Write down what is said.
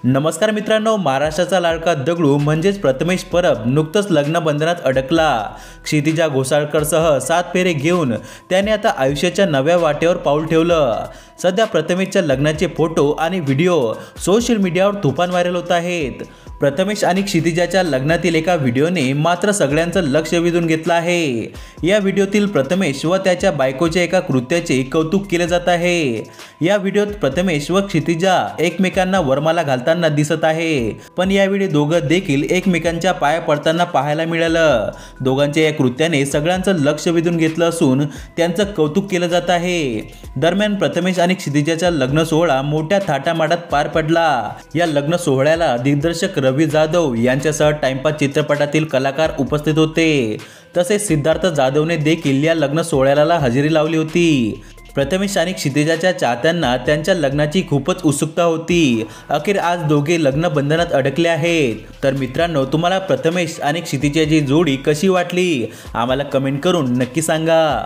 नमस्कार मित्रांनो, महाराष्ट्राचा लाडका दगडू म्हणजेच प्रथमेश परब नुकतंच लग्न बंधनात अडकला। क्षितिजा घोसाळकरसह 7 फेरे घेऊन त्याने आता आयुष्याच्या नव्या वाटेवर पाऊल ठेवलं। सध्या प्रथमेशच्या लग्नाचे फोटो आणि व्हिडिओ सोशल मीडियावर तुफान व्हायरल होत आहेत। प्रथमेश आणि क्षितिजाच्या लग्नातील एका व्हिडिओने मात्र सगळ्यांचं लक्ष वेधून घेतलं आहे। या व्हिडिओतील प्रथमेश व त्याच्या बायकोच्या एका कृत्याचे कौतुक केले जात आहे। या व्हिडिओत प्रथमेश व क्षितिजा एकमेकांना वरमाला घालताना दिसत आहे, पण यावेळी दोघं देखील एकमेकांच्या पाया पडताना पाहायला मिळालं। दोघांच्या या कृत्याने सगळ्यांचं लक्ष वेधून घेतलं असून त्यांचं कौतुक केलं जात आहे। दरम्यान प्रथमेश आणि क्षितिजाचा लग्न सोहळा मोठ्या थाटामाटात पार पडला। या लग्न सोहळ्याला दिग्दर्शक रवी जाधव यांच्यासह टाइमपास चित्रपटातील कलाकार उपस्थित होते। तसेच सिद्धार्थ जाधवने देखील या लग्न सोहळ्याला हजेरी लावली होती। प्रथमेश आणि क्षितिजाच्या चाहत्यांना त्यांच्या लग्नाची खूपच उत्सुकता होती। अखेर आज दोघे लग्न बंधनात अडकले आहेत। तर मित्रांनो, तुम्हाला प्रथमेश आणि क्षितिजाची जोडी कशी वाटली आम्हाला कमेंट करून नक्की सांगा।